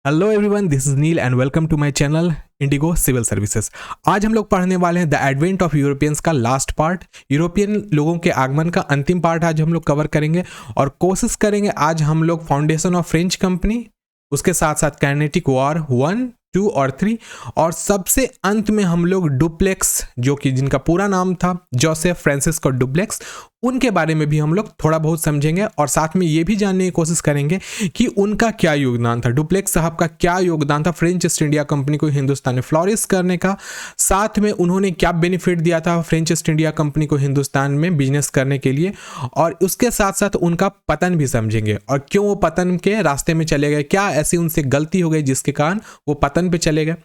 Hello everyone, this is Neel and welcome to my channel Indigo civil services. आज हम लोग पढ़ने वाले हैं द एडवेंट ऑफ यूरोपियंस का लास्ट पार्ट। यूरोपियन लोगों के आगमन का अंतिम पार्ट आज हम लोग कवर करेंगे और कोशिश करेंगे आज हम लोग फाउंडेशन ऑफ फ्रेंच कंपनी, उसके साथ साथ कैनेटिक वॉर 1, 2 और 3 और सबसे अंत में हम लोग डुप्लेक्स, जो कि जिनका पूरा नाम था जोसेफ फ्रांसिस्को डुप्लेक्स, उनके बारे में भी हम लोग थोड़ा बहुत समझेंगे और साथ में ये भी जानने की कोशिश करेंगे कि उनका क्या योगदान था, डुप्लेक्स साहब का क्या योगदान था फ्रेंच ईस्ट इंडिया कंपनी को हिंदुस्तान में फ्लोरिश करने का। साथ में उन्होंने क्या बेनिफिट दिया था फ्रेंच ईस्ट इंडिया कंपनी को हिंदुस्तान में बिजनेस करने के लिए, और उसके साथ साथ उनका पतन भी समझेंगे और क्यों वो पतन के रास्ते में चले गए, क्या ऐसी उनसे गलती हो गई जिसके कारण वो पतन पे चले गए।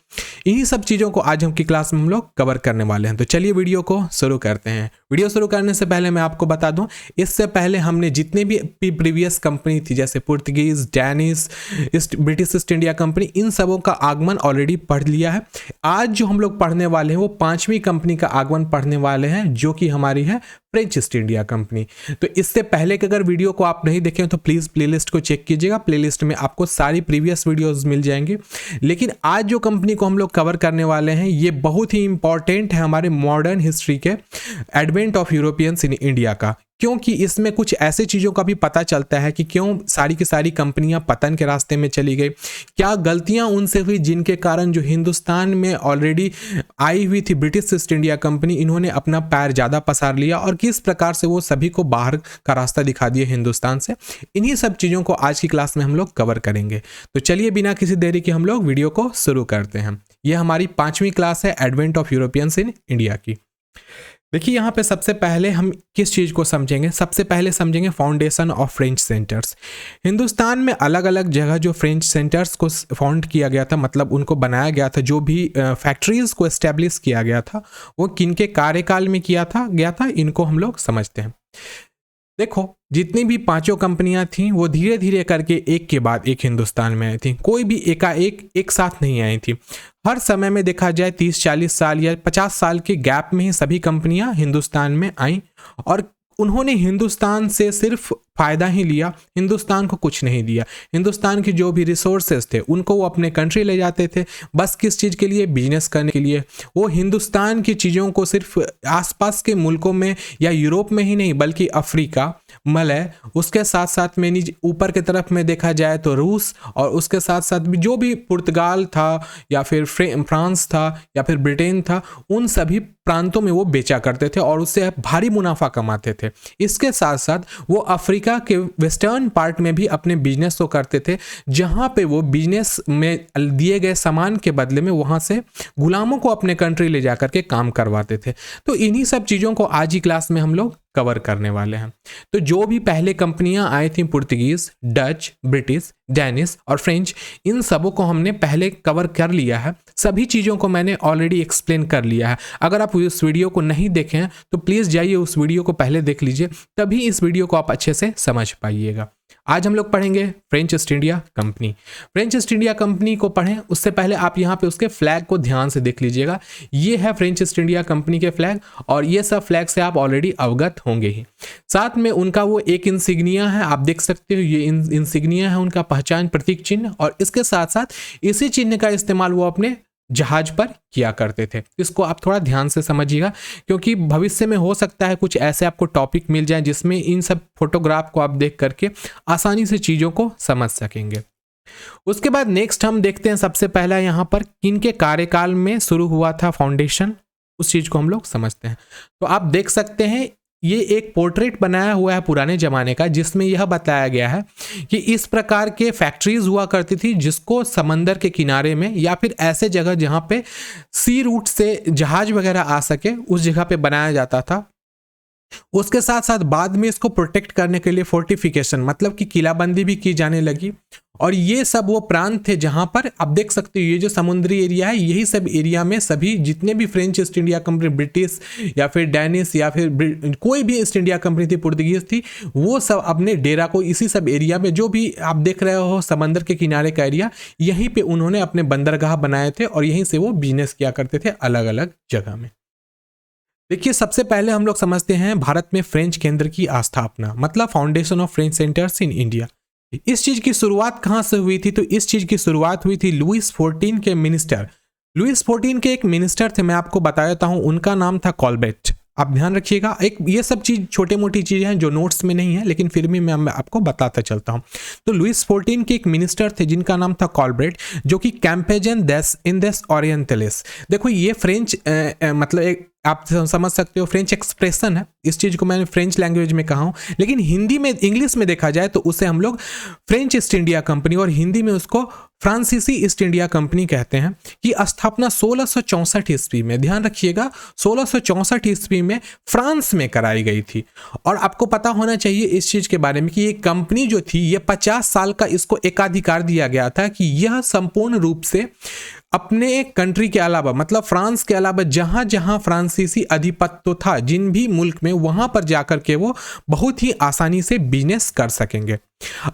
इन्हीं सब चीज़ों को आज हम की क्लास में हम लोग कवर करने वाले हैं। तो चलिए वीडियो को शुरू करते हैं। वीडियो शुरू करने से पहले मैं आपको बता दूं, इससे पहले हमने जितने भी प्रीवियस कंपनी थी जैसे Portuguese, Danish, British East India company, इन सबों का आगमन ऑलरेडी पढ़ लिया है। आज जो हम लोग पढ़ने वाले हैं वो 5वीं कंपनी का आगमन पढ़ने वाले हैं, जो कि हमारी है फ्रेंच ईस्ट इंडिया कंपनी। तो इससे पहले कि अगर वीडियो को आप नहीं देखें तो प्लीज़ प्लेलिस्ट को चेक कीजिएगा। प्लेलिस्ट में आपको सारी प्रीवियस वीडियोस मिल जाएंगे। लेकिन आज जो कंपनी को हम लोग कवर करने वाले हैं ये बहुत ही इंपॉर्टेंट है हमारे मॉडर्न हिस्ट्री के advent of Europeans in India का, क्योंकि इसमें कुछ ऐसे चीज़ों का भी पता चलता है कि क्यों सारी की सारी कंपनियां पतन के रास्ते में चली गई, क्या गलतियां उनसे हुई जिनके कारण जो हिंदुस्तान में ऑलरेडी आई हुई थी ब्रिटिश ईस्ट इंडिया कंपनी, इन्होंने अपना पैर ज़्यादा पसार लिया और किस प्रकार से वो सभी को बाहर का रास्ता दिखा दिए हिंदुस्तान से। इन्हीं सब चीज़ों को आज की क्लास में हम लोग कवर करेंगे। तो चलिए बिना किसी देरी के हम लोग वीडियो को शुरू करते हैं। यह हमारी 5वीं क्लास है advent of Europeans in India की। देखिए यहाँ पे सबसे पहले हम किस चीज़ को समझेंगे, सबसे पहले समझेंगे foundation of French centres. Hindustan में अलग अलग जगह जो फ्रेंच सेंटर्स को फाउंड किया गया था, मतलब उनको बनाया गया था, जो भी फैक्ट्रीज को एस्टेब्लिश किया गया था वो किनके कार्यकाल में किया था गया था, इनको हम लोग समझते हैं। देखो जितनी भी 5 कंपनियां थीं वो धीरे धीरे करके एक के बाद एक हिंदुस्तान में आई थी, कोई भी एकाएक एक साथ नहीं आई थी। हर समय में देखा जाए 30-40 साल या 50 साल के गैप में ही सभी कंपनियां हिंदुस्तान में आईं और उन्होंने हिंदुस्तान से सिर्फ फ़ायदा ही लिया, हिंदुस्तान को कुछ नहीं दिया। हिंदुस्तान की जो भी रिसोर्सेज थे उनको वो अपने कंट्री ले जाते थे, बस किस चीज़ के लिए, बिजनेस करने के लिए। वो हिंदुस्तान की चीज़ों को सिर्फ आसपास के मुल्कों में या यूरोप में ही नहीं बल्कि अफ्रीका, मलय, उसके साथ साथ में नीचे ऊपर की तरफ में देखा जाए तो रूस, और उसके साथ साथ भी जो भी पुर्तगाल था या फिर फ्रांस था या फिर ब्रिटेन था, उन सभी प्रांतों में वो बेचा करते थे और उससे भारी मुनाफा कमाते थे। इसके साथ साथ वो अफ्रीका के वेस्टर्न पार्ट में भी अपने बिजनेस को करते थे, जहाँ पे वो बिजनेस में दिए गए सामान के बदले में वहाँ से गुलामों को अपने कंट्री ले जा करके काम करवाते थे। तो इन्हीं सब चीज़ों को आज ही क्लास में हम लोग कवर करने वाले हैं। तो जो भी पहले कंपनियां आई थी, पुर्तगीज, डच, ब्रिटिश, डैनिश और फ्रेंच, इन सबों को हमने पहले कवर कर लिया है। सभी चीज़ों को मैंने ऑलरेडी एक्सप्लेन कर लिया है। अगर आप उस वीडियो को नहीं देखें तो प्लीज़ जाइए उस वीडियो को पहले देख लीजिए, तभी इस वीडियो को आप अच्छे से समझ पाइएगा। आज हम लोग पढ़ेंगे French east India company. French east India company को पढ़ें उससे पहले आप यहाँ पे उसके फ्लैग को ध्यान से देख लीजिएगा। ये है फ्रेंच ईस्ट इंडिया कंपनी के फ्लैग और ये सब फ्लैग से आप ऑलरेडी अवगत होंगे ही। साथ में उनका वो एक इंसिग्निया है, आप देख सकते हो, ये इंसिग्निया है उनका पहचान प्रतीक चिन्ह, और इसके साथ साथ इसी चिन्ह का इस्तेमाल वो अपने जहाज पर किया करते थे। इसको आप थोड़ा ध्यान से समझिएगा, क्योंकि भविष्य में हो सकता है कुछ ऐसे आपको टॉपिक मिल जाए जिसमें इन सब फोटोग्राफ को आप देख करके आसानी से चीज़ों को समझ सकेंगे। उसके बाद नेक्स्ट हम देखते हैं सबसे पहला यहाँ पर किनके कार्यकाल में शुरू हुआ था फाउंडेशन, उस चीज़ को हम लोग समझते हैं। तो आप देख सकते हैं ये एक पोर्ट्रेट बनाया हुआ है पुराने ज़माने का, जिसमें यह बताया गया है कि इस प्रकार के फैक्ट्रीज हुआ करती थी जिसको समंदर के किनारे में या फिर ऐसे जगह जहाँ पे सी रूट से जहाज वगैरह आ सके उस जगह पे बनाया जाता था। उसके साथ साथ बाद में इसको प्रोटेक्ट करने के लिए फोर्टिफिकेशन, मतलब कि किलाबंदी भी की जाने लगी। और ये सब वो प्रांत थे जहाँ पर आप देख सकते हो ये जो समुद्री एरिया है, यही सब एरिया में सभी जितने भी French east India company, British या फिर डैनिश या फिर कोई भी ईस्ट इंडिया कंपनी थी, पुर्तगीज थी, वो सब अपने डेरा को इसी सब एरिया में, जो भी आप देख रहे हो समंदर के किनारे का एरिया, यहीं पे उन्होंने अपने बंदरगाह बनाए थे और यहीं से वो बिजनेस किया करते थे अलग अलग जगह में। देखिए सबसे पहले हम लोग समझते हैं भारत में फ्रेंच केंद्र की स्थापना, मतलब foundation of French centres in India. इस चीज की शुरुआत कहां से हुई थी? तो इस चीज की शुरुआत हुई थी लुइस 14 के मिनिस्टर, लुइस 14 के एक मिनिस्टर थे, मैं आपको बता देता हूं, उनका नाम था कॉलबेट। आप ध्यान रखिएगा, एक ये सब चीज छोटे मोटी चीजें हैं जो नोट्स में नहीं है, लेकिन फिर भी मैं आपको बताता चलता हूं। तो लुइस 14 के एक मिनिस्टर थे जिनका नाम था कॉलब्रेट, जो कि कैंपेजन देस इंडेस ओरिएंटलिस, देखो ये फ्रेंच मतलब एक आप समझ सकते हो फ्रेंच एक्सप्रेशन है, इस चीज को मैंने फ्रेंच लैंग्वेज में कहा हूं, लेकिन हिंदी में इंग्लिश में देखा जाए तो उसे हम लोग फ्रेंच ईस्ट इंडिया कंपनी और हिंदी में उसको फ्रांसीसी ईस्ट इंडिया कंपनी कहते हैं, की स्थापना 1664 ईस्वी में, ध्यान रखिएगा 1664 ईस्वी में फ्रांस में कराई गई थी। और आपको पता होना चाहिए इस चीज के बारे में कि ये कंपनी जो थी ये 50 साल का इसको एकाधिकार दिया गया था कि यह संपूर्ण रूप से अपने कंट्री के अलावा, मतलब फ्रांस के अलावा जहां जहां फ्रांसीसी आधिपत्य था जिन भी मुल्क में, वहां पर जाकर के वो बहुत ही आसानी से बिजनेस कर सकेंगे।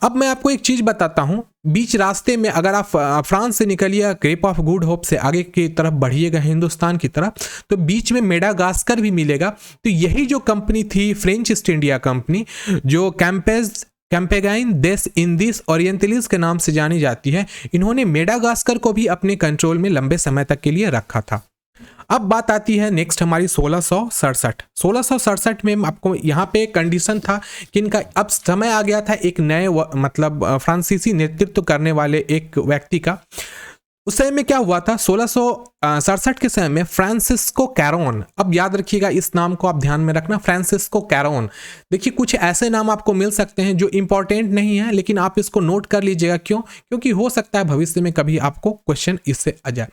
अब मैं आपको एक चीज बताता हूं, बीच रास्ते में अगर आप फ्रांस से निकलिए, केप ऑफ गुड होप से आगे की तरफ बढ़िएगा हिंदुस्तान की तरफ, तो बीच में मेडागास्कर भी मिलेगा। तो यही जो कंपनी थी फ्रेंच ईस्ट इंडिया कंपनी, जो कैंपेगाइन देस इंडिस ओरिएंटलिस के नाम से जानी जाती है, इन्होंने मेडागास्कर को भी अपने कंट्रोल में लंबे समय तक के लिए रखा था। अब बात आती है नेक्स्ट हमारी 1667 में आपको यहाँ पे कंडीशन था कि इनका अब समय आ गया था एक नए मतलब फ्रांसीसी नेतृत्व करने वाले एक व्यक्ति का। उस समय में क्या हुआ था, 1667 के समय में फ्रांसिस्को कैरोन, अब याद रखिएगा इस नाम को आप ध्यान में रखना, फ्रांसिस्को कैरोन। देखिए कुछ ऐसे नाम आपको मिल सकते हैं जो इंपॉर्टेंट नहीं है, लेकिन आप इसको नोट कर लीजिएगा, क्यों? क्योंकि हो सकता है भविष्य में कभी आपको क्वेश्चन इससे आ जाए।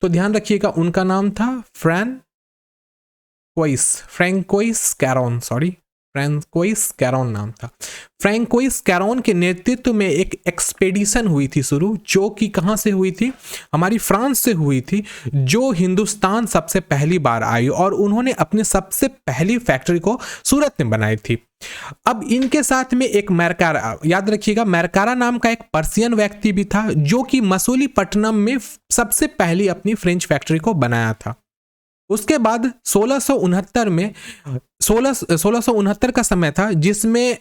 तो ध्यान रखिएगा उनका नाम था फ्रैंकोइस कैरोन नाम था। फ्रैंकोइस कैरोन के नेतृत्व में एक एक्सपेडिशन हुई थी शुरू, जो कि कहां से हुई थी, हमारी फ्रांस से हुई थी, जो हिंदुस्तान सबसे पहली बार आई और उन्होंने अपने सबसे पहली फैक्ट्री को सूरत में बनाई थी। अब इनके साथ में एक मैरकारा, याद रखिएगा मैरकारा नाम का एक पर्शियन व्यक्ति भी था, जो कि मसूलीपट्टनम में सबसे पहली अपनी फ्रेंच फैक्ट्री को बनाया था। उसके बाद 1669 का समय था जिसमें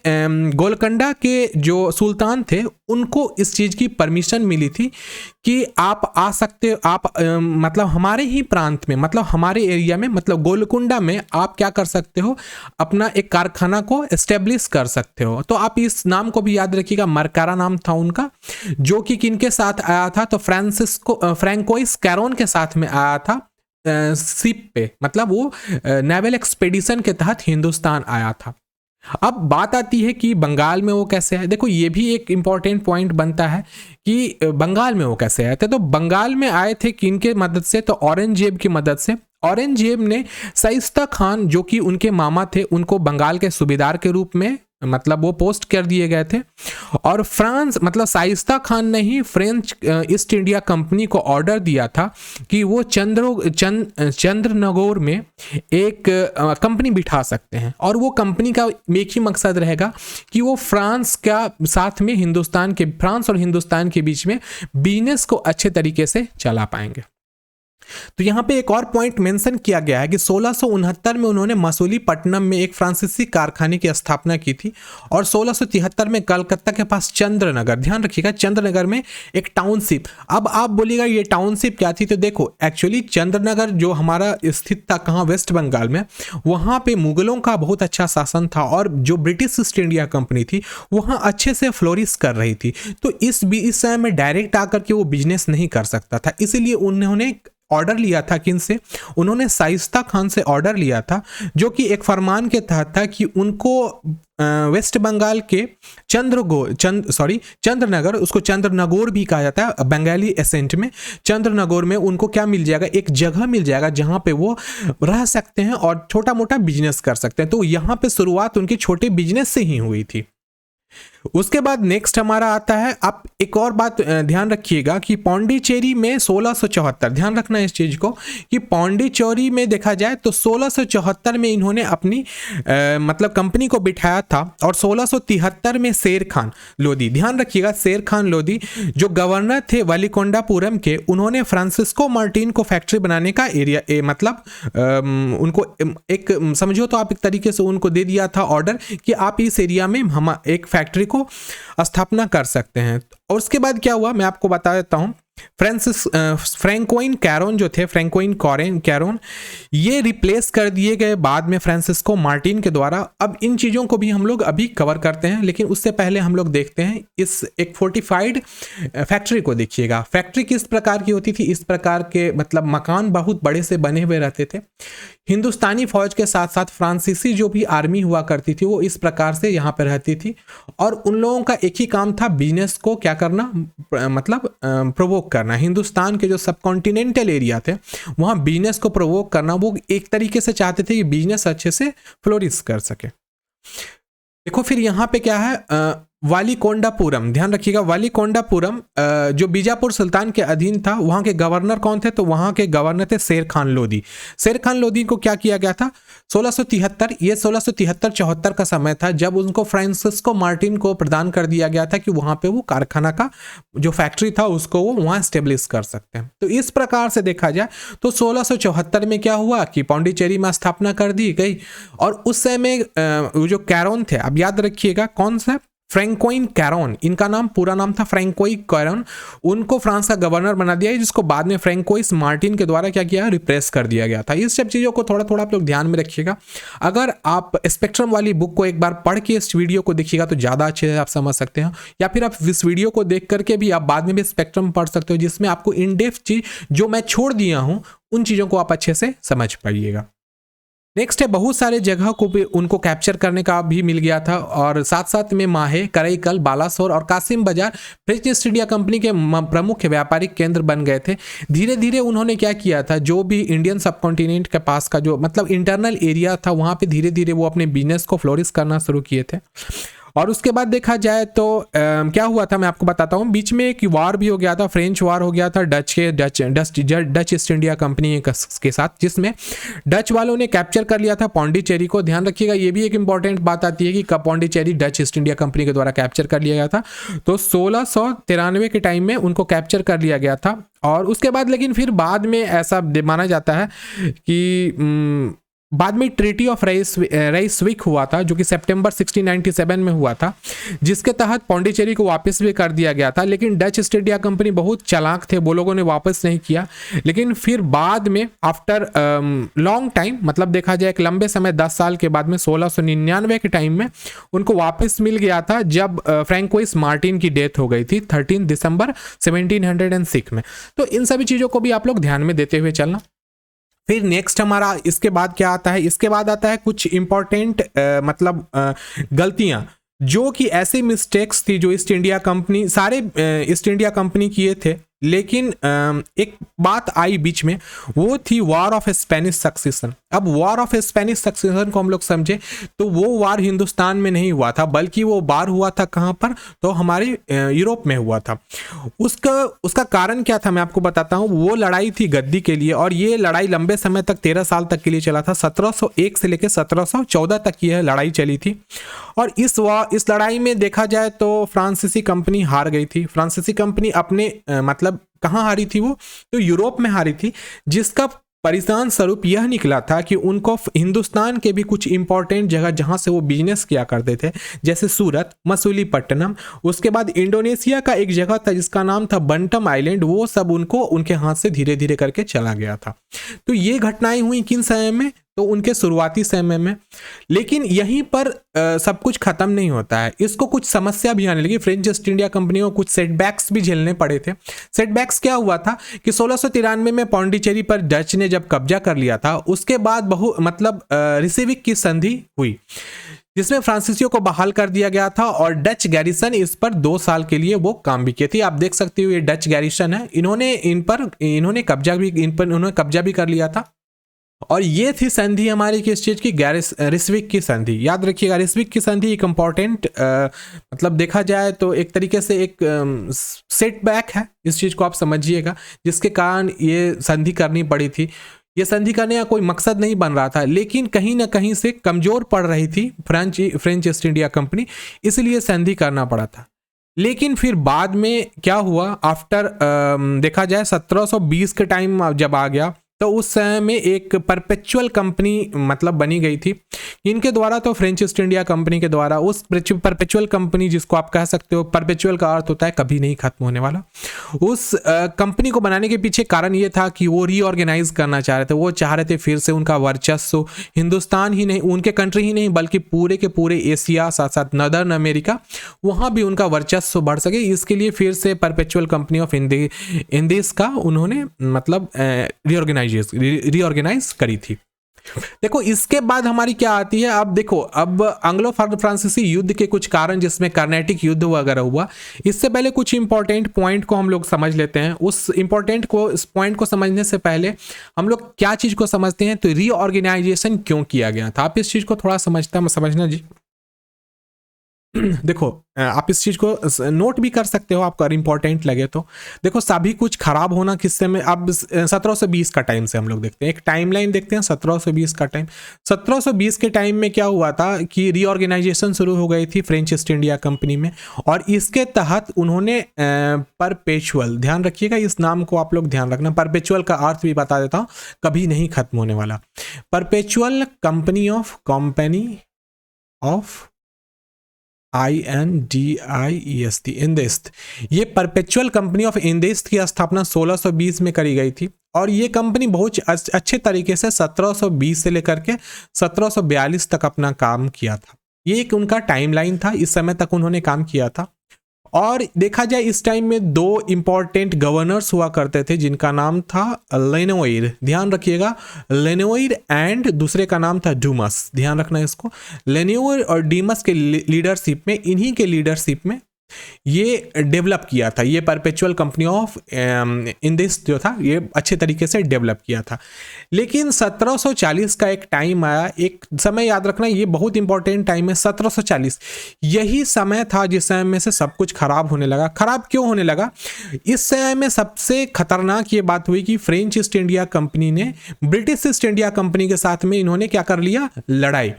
गोलकंडा के जो सुल्तान थे उनको इस चीज की परमिशन मिली थी कि आप आ सकते हो, आप मतलब हमारे ही प्रांत में, मतलब हमारे एरिया में, मतलब गोलकुंडा में आप क्या कर सकते हो, अपना एक कारखाना को एस्टेब्लिश कर सकते हो। तो आप इस नाम को भी याद रखिएगा, मरकारा नाम था उनका, जो कि किनके साथ आया था, तो फ्रैंकोइस कैरोन के साथ में आया था शिप पे, मतलब वो नेवल एक्सपेडिशन के तहत हिंदुस्तान आया था। अब बात आती है कि बंगाल में वो कैसे है। देखो ये भी एक इंपॉर्टेंट पॉइंट बनता है कि बंगाल में वो कैसे आए थे। तो बंगाल में आए थे किनके मदद से, तो औरंगजेब की मदद से। औरंगजेब ने शाइस्ता खान जो कि उनके मामा थे, उनको बंगाल के सूबेदार के रूप में मतलब वो पोस्ट कर दिए गए थे। और फ्रांस मतलब शाइस्ता खान ने ही फ्रेंच ईस्ट इंडिया कंपनी को ऑर्डर दिया था कि वो चंद्रनगौर में एक कंपनी बिठा सकते हैं, और वो कंपनी का एक ही मकसद रहेगा कि वो फ्रांस और हिंदुस्तान के बीच में बिजनेस को अच्छे तरीके से चला पाएंगे। तो यहाँ पे एक और पॉइंट मेंशन किया गया है कि 1669 में उन्होंने मसूलीपट्टनम में एक फ्रांसीसी कारखाने की स्थापना की थी, और 1673 में कलकत्ता के पास चंद्रनगर, ध्यान रखिएगा चंद्रनगर में एक टाउनशिप। अब आप बोलिएगा ये टाउनशिप क्या थी, तो देखो एक्चुअली चंद्रनगर जो हमारा स्थित था कहाँ, वेस्ट बंगाल में, वहाँ पे मुगलों का बहुत अच्छा शासन था और जो ब्रिटिश ईस्ट इंडिया कंपनी थी वहाँ अच्छे से फ्लोरिश कर रही थी। तो इस समय में डायरेक्ट आकर के वो बिजनेस नहीं कर सकता था, इसीलिए उन्होंने ऑर्डर लिया था किनसे, उन्होंने शाइस्ता खान से ऑर्डर लिया था, जो कि एक फरमान के तहत था कि उनको वेस्ट बंगाल के चंद्रनगर, उसको चंद्रनगौर भी कहा जाता है बंगाली एसेंट में, चंद्रनगौर में उनको क्या मिल जाएगा, एक जगह मिल जाएगा जहां पे वो रह सकते हैं और छोटा मोटा बिजनेस कर सकते हैं। तो यहां पे शुरुआत उनके छोटे बिजनेस से ही हुई थी। उसके बाद नेक्स्ट हमारा आता है, आप एक और बात ध्यान रखिएगा कि पौंडीचेरी में 1674, ध्यान रखना इस चीज को कि पौंडीचेरी में देखा जाए तो 1674 में इन्होंने अपनी मतलब कंपनी को बिठाया था, और 1673 में शेर खान लोधी, ध्यान रखिएगा शेर खान लोधी जो गवर्नर थे वलीकोंडापुरम के, उन्होंने फ्रांसिस्को मार्टिन को फैक्ट्री बनाने का एरिया मतलब उनको एक समझो तो आप एक तरीके से उनको दे दिया था ऑर्डर कि आप इस एरिया में हम एक फैक्ट्री को उनको स्थापना कर सकते हैं। और उसके बाद क्या हुआ मैं आपको बता देता हूँ। फ्रैंकोइन कैरोन जो थे, फ्रैंकोइन कैरोन, ये रिप्लेस कर दिए गए बाद में फ्रांसिस्को मार्टिन के द्वारा। अब इन चीज़ों को भी हम लोग अभी कवर करते हैं, लेकिन उससे पहले हम लोग देखते हैं इस एक फोर्टिफाइड फैक्ट्री को। देखिएगा फैक्ट्री किस प्रकार की होती थी। इस प्रकार के मतलब मकान बहुत बड़े से बने हुए रहते थे। हिंदुस्तानी फौज के साथ साथ फ्रांसीसी जो भी आर्मी हुआ करती थी वो इस प्रकार से यहाँ पर रहती थी, और उन लोगों का एक ही काम था बिजनेस को क्या करना, मतलब प्रोवोक करना। हिंदुस्तान के जो सब कॉन्टिनेंटल एरिया थे वहाँ बिजनेस को प्रोवोक करना, वो एक तरीके से चाहते थे कि बिजनेस अच्छे से फ्लोरिश कर सके। देखो फिर यहाँ पे क्या है, वालीकोंडापुरम, ध्यान रखिएगा वालीकोंडापुरम जो बीजापुर सुल्तान के अधीन था, वहाँ के गवर्नर कौन थे, तो वहाँ के गवर्नर थे शेर खान लोदी। शेर खान लोदी को क्या किया गया था 1673, ये 1673-74 का समय था जब उनको फ्रांसिस्को मार्टिन को प्रदान कर दिया गया था कि वहाँ पे वो कारखाना का जो फैक्ट्री था उसको वो वहाँ स्टेब्लिश कर सकते हैं। तो इस प्रकार से देखा जाए तो 1674 में क्या हुआ कि पौंडीचेरी में स्थापना कर दी गई, और उस समय जो कैरोन थे, अब याद रखिएगा कौन सा, फ्रैंकोइन कैरोन, इनका नाम पूरा नाम था फ्रैंकोइन कैरोन, उनको फ्रांस का गवर्नर बना दिया, जिसको बाद में फ्रैंकोइस मार्टिन के द्वारा क्या किया, रिप्रेस कर दिया गया था। इस सब चीज़ों को थोड़ा थोड़ा आप लोग ध्यान में रखिएगा। अगर आप स्पेक्ट्रम वाली बुक को एक बार पढ़ के इस वीडियो को देखिएगा तो ज़्यादा अच्छे से आप समझ सकते हैं, या फिर आप इस वीडियो को देख करके भी आप बाद में भी स्पेक्ट्रम पढ़ सकते हो, जिसमें आपको इन डेप्थ चीज़ जो मैं छोड़ दिया हूँ उन चीज़ों को आप अच्छे से समझ पाइएगा। नेक्स्ट है बहुत सारे जगह को भी उनको कैप्चर करने का भी मिल गया था, और साथ साथ में माहे, कराईकल, बालासोर और कासिम बाजार फ्रेंच ईस्ट इंडिया कंपनी के प्रमुख व्यापारिक केंद्र बन गए थे। धीरे धीरे उन्होंने क्या किया था, जो भी इंडियन सबकॉन्टिनेंट के पास का जो मतलब इंटरनल एरिया था वहाँ पे धीरे धीरे वो अपने बिजनेस को फ्लोरिश करना शुरू किए थे। और उसके बाद देखा जाए तो क्या हुआ था मैं आपको बताता हूँ। बीच में एक वार भी हो गया था, फ्रेंच वार हो गया था डच ईस्ट इंडिया कंपनी के साथ, जिसमें डच वालों ने कैप्चर कर लिया था पौंडीचेरी को। ध्यान रखिएगा ये भी एक इंपॉर्टेंट बात आती है कि कब Pondicherry Dutch east India company के द्वारा कैप्चर कर लिया गया था, तो 1693 के टाइम में उनको कैप्चर कर लिया गया था। और उसके बाद लेकिन फिर बाद में ऐसा माना जाता है कि बाद में ट्रीटी ऑफ रेसविक हुआ था, जो कि सितंबर 1697 में हुआ था, जिसके तहत पौंडीचेरी को वापस भी कर दिया गया था। लेकिन डच ईस्ट इंडिया कंपनी बहुत चालाक थे, वो लोगों ने वापस नहीं किया। लेकिन फिर बाद में आफ्टर लॉन्ग टाइम, मतलब देखा जाए एक लंबे समय 10 साल के बाद में 1699 के टाइम में उनको वापस मिल गया था, जब फ्रैंकोइस मार्टिन की डेथ हो गई थी 13 दिसंबर 1706 में। तो इन सभी चीज़ों को भी आप लोग ध्यान में देते हुए चलना। फिर नेक्स्ट हमारा इसके बाद क्या आता है, इसके बाद आता है कुछ इंपॉर्टेंट मतलब गलतियां, जो कि ऐसी मिस्टेक्स थी जो ईस्ट इंडिया कंपनी, सारे ईस्ट इंडिया कंपनी किए थे। लेकिन एक बात आई बीच में, वो थी वॉर ऑफ स्पेनिश सक्सेशन। अब वॉर ऑफ स्पेनिश सक्सेशन को हम लोग समझे तो वो वार हिंदुस्तान में नहीं हुआ था, बल्कि वो वार हुआ था कहाँ पर, तो हमारे यूरोप में हुआ था। उसका कारण क्या था मैं आपको बताता हूँ। वो लड़ाई थी गद्दी के लिए, और ये लड़ाई लंबे समय तक 13 साल तक के लिए चला था। 1701 से लेकर 1714 तक यह लड़ाई चली थी। और इस लड़ाई में देखा जाए तो फ्रांसीसी कंपनी हार गई थी। फ्रांसीसी कंपनी अपने मतलब कहाँ हारी थी, वो तो यूरोप में हारी थी, जिसका परिणाम स्वरूप यह निकला था कि उनको हिंदुस्तान के भी कुछ इंपॉर्टेंट जगह जहां से वो बिजनेस किया करते थे, जैसे सूरत, मसूलीपट्टनम, उसके बाद इंडोनेशिया का एक जगह था जिसका नाम था बंटम आइलैंड, वो सब उनको उनके हाथ से धीरे धीरे करके चला गया था। तो ये घटनाएं हुई किन समय में, तो उनके शुरुआती समय में। लेकिन यहीं पर सब कुछ खत्म नहीं होता है, इसको कुछ समस्या भी आने लगी। फ्रेंच ईस्ट इंडिया कंपनी को कुछ सेटबैक्स भी झेलने पड़े थे। सेटबैक्स क्या हुआ था कि 1693 में पौंडीचेरी पर डच ने जब कब्जा कर लिया था, उसके बाद रिसीविक की संधि हुई, जिसमें फ्रांसीसियों को बहाल कर दिया गया था, और डच गैरिसन इस पर 2 साल के लिए वो काम भी किए थे। आप देख सकते हो ये डच गैरिसन है, इन्होंने कब्जा भी कर लिया था। और ये थी संधि हमारी किस चीज की, रिस्विक की संधि। याद रखिएगा रिस्विक की संधि एक इंपॉर्टेंट मतलब देखा जाए तो एक तरीके से एक सेटबैक है, इस चीज को आप समझिएगा, जिसके कारण ये संधि करनी पड़ी थी। ये संधि करने का कोई मकसद नहीं बन रहा था, लेकिन कहीं ना कहीं से कमजोर पड़ रही थी फ्रेंच ईस्ट इंडिया कंपनी, इसलिए संधि करना पड़ा था। लेकिन फिर बाद में क्या हुआ, आफ्टर देखा जाए 1720 के टाइम जब आ गया, तो उस समय में एक परपेचुअल कंपनी मतलब बनी गई थी इनके द्वारा, तो फ्रेंच ईस्ट इंडिया कंपनी के द्वारा। उस परपेचुअल कंपनी, जिसको आप कह सकते हो, परपेचुअल का अर्थ होता है कभी नहीं खत्म होने वाला, उस कंपनी को बनाने के पीछे कारण ये था कि वो रीऑर्गेनाइज करना चाह रहे थे। वो चाह रहे थे फिर से उनका वर्चस्व हिंदुस्तान ही नहीं, उनके कंट्री ही नहीं, बल्कि पूरे के पूरे एशिया, साथ साथ नदर्न अमेरिका, वहाँ भी उनका वर्चस्व बढ़ सके। इसके लिए फिर से परपेचुअल कंपनी ऑफ इंडिस का उन्होंने मतलब रीऑर्गेनाइज करी थी। देखो इसके बाद हमारी क्या आती है, अब देखो अब एंग्लो फ्रांसीसी युद्ध के कुछ कारण, जिसमें कर्नेटिक युद्ध वगैरह हुआ। इससे पहले कुछ इंपॉर्टेंट पॉइंट को हम लोग समझ लेते हैं। उस पॉइंट को समझने से पहले हम लोग क्या चीज को समझते हैं, तो रीऑर्गेनाइजेशन क्यों किया गया था। आप इस चीज को थोड़ा समझना जी। देखो आप इस चीज को नोट भी कर सकते हो आपको अगर इंपॉर्टेंट लगे तो। देखो सभी कुछ खराब होना किससे में, अब 1720 का टाइम से हम लोग देखते हैं, एक टाइमलाइन देखते हैं 1720 का टाइम। 1720 के टाइम में क्या हुआ था कि रीऑर्गेनाइजेशन शुरू हो गई थी फ्रेंच ईस्ट इंडिया कंपनी में, और इसके तहत उन्होंने परपेचुअल, ध्यान रखिएगा इस नाम को आप लोग ध्यान रखना, परपेचुअल का अर्थ भी बता देता हूँ, कभी नहीं खत्म होने वाला। Perpetual company of INDIEST, इंदेस्त। ये परपेचुअल कंपनी ऑफ इंदेस्त की स्थापना 1620 में करी गई थी, और ये कंपनी बहुत अच्छे तरीके से 1720 से लेकर के 1742 तक अपना काम किया था। ये एक उनका टाइमलाइन था, इस समय तक उन्होंने काम किया था। और देखा जाए इस टाइम में दो इंपॉर्टेंट गवर्नर्स हुआ करते थे, जिनका नाम था लेनोइर, ध्यान रखिएगा, लेनोइर, एंड दूसरे का नाम था डूमस, ध्यान रखना इसको। लेनोइर और डीमस के लीडरशिप में, इन्हीं के लीडरशिप में ये डेवलप किया था, ये परपेचुअल कंपनी ऑफ इंडिस जो था, ये अच्छे तरीके से डेवलप किया था। लेकिन 1740 का एक टाइम आया, एक समय याद रखना, ये बहुत इंपॉर्टेंट टाइम है 1740। यही समय था जिस समय में से सब कुछ खराब होने लगा। खराब क्यों होने लगा, इस समय में सबसे खतरनाक ये बात हुई कि फ्रेंच ईस्ट इंडिया कंपनी ने ब्रिटिश ईस्ट इंडिया कंपनी के साथ में इन्होंने क्या कर लिया, लड़ाई।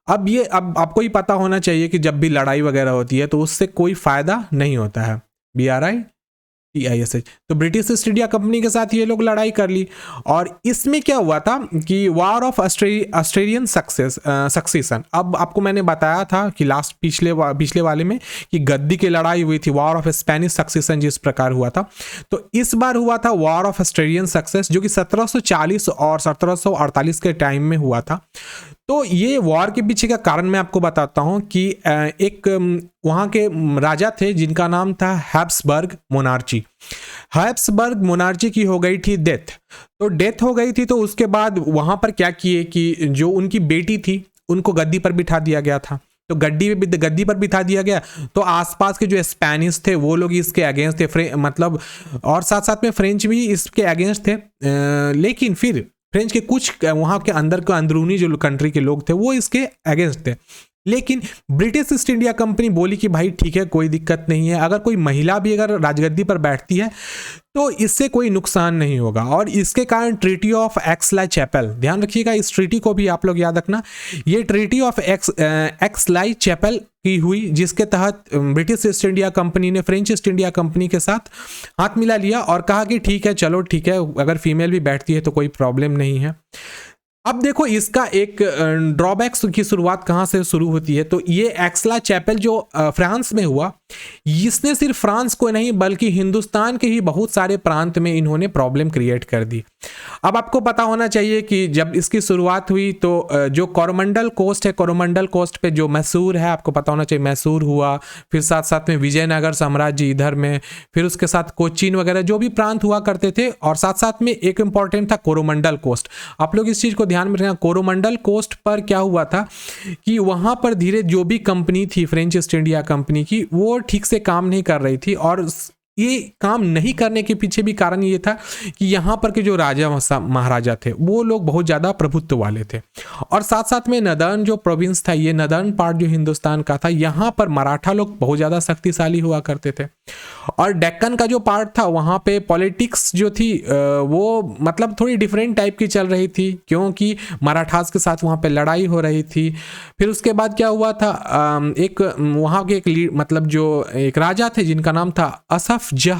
अब आपको ही पता होना चाहिए कि जब भी लड़ाई वगैरह होती है तो उससे कोई फायदा नहीं होता है। BRITISH, तो ब्रिटिश ईस्ट इंडिया कंपनी के साथ ये लोग लड़ाई कर ली, और इसमें क्या हुआ था कि वॉर ऑफ ऑस्ट्रेलियन सक्सेशन। अब आपको मैंने बताया था कि लास्ट पिछले वाले में कि गद्दी की लड़ाई हुई थी, वॉर ऑफ स्पेनिश सक्सेशन जिस प्रकार हुआ था, तो इस बार हुआ था वॉर ऑफ ऑस्ट्रेलियन सक्सेस, जो कि 1740 और 1748 के टाइम में हुआ था। तो ये वॉर के पीछे का कारण मैं आपको बताता हूँ कि एक वहाँ के राजा थे जिनका नाम था हैब्सबर्ग मोनार्ची की हो गई थी डेथ। तो डेथ हो गई थी, तो उसके बाद वहाँ पर क्या किए कि जो उनकी बेटी थी उनको गद्दी पर बिठा दिया गया था। तो गद्दी पर बिठा दिया गया, तो आसपास के जो स्पेनिश थे वो लोग इसके अगेंस्ट थे, मतलब, और साथ साथ में फ्रेंच भी इसके अगेंस्ट थे। लेकिन फिर फ्रेंच के कुछ वहाँ के अंदर के अंदरूनी जो कंट्री के लोग थे वो इसके अगेंस्ट थे। लेकिन ब्रिटिश ईस्ट इंडिया कंपनी बोली कि भाई ठीक है, कोई दिक्कत नहीं है, अगर कोई महिला भी अगर राजगद्दी पर बैठती है तो इससे कोई नुकसान नहीं होगा। और इसके कारण ट्रीटी ऑफ एक्सलाई चैपल, ध्यान रखिएगा इस ट्रीटी को भी आप लोग याद रखना, ये ट्रीटी ऑफ एक्सलाई चैपल की हुई, जिसके तहत ब्रिटिश ईस्ट इंडिया कंपनी ने फ्रेंच ईस्ट इंडिया कंपनी के साथ हाथ मिला लिया और कहा कि ठीक है, चलो ठीक है, अगर फीमेल भी बैठती है तो कोई प्रॉब्लम नहीं है। अब देखो इसका एक ड्रॉबैक्स की शुरुआत कहाँ से शुरू होती है, तो ये एक्सला चैपल जो फ्रांस में हुआ, इसने सिर्फ फ्रांस को नहीं बल्कि हिंदुस्तान के ही बहुत सारे प्रांत में इन्होंने प्रॉब्लम क्रिएट कर दी। अब आपको पता होना चाहिए कि जब इसकी शुरुआत हुई तो जो कोरोमंडल कोस्ट है, कोरोमंडल कोस्ट पे जो मैसूर है, आपको पता होना चाहिए, मैसूर हुआ, फिर साथ साथ में विजयनगर साम्राज्य इधर में, फिर उसके साथ कोचीन वगैरह जो भी प्रांत हुआ करते थे, और साथ साथ में एक इंपॉर्टेंट था कोरोमंडल कोस्ट। आप लोग इस चीज़ को ध्यान में रखना, कोरोमंडल कोस्ट पर क्या हुआ था कि वहाँ पर धीरे जो भी कंपनी थी फ्रेंच ईस्ट इंडिया कंपनी की, वो ठीक से काम नहीं कर रही थी, और ये काम नहीं करने के पीछे भी कारण ये था कि यहाँ पर के जो राजा महाराजा थे वो लोग बहुत ज़्यादा प्रभुत्व वाले थे, और साथ साथ में नदर्न जो प्रोविंस था, ये नदर्न पार्ट जो हिंदुस्तान का था, यहाँ पर मराठा लोग बहुत ज़्यादा शक्तिशाली हुआ करते थे। और डेक्कन का जो पार्ट था वहाँ पे पॉलिटिक्स जो थी वो मतलब थोड़ी डिफरेंट टाइप की चल रही थी, क्योंकि मराठास के साथ वहाँ पे लड़ाई हो रही थी। फिर उसके बाद क्या हुआ था, एक वहाँ के मतलब जो एक राजा थे जिनका नाम था असफ जह,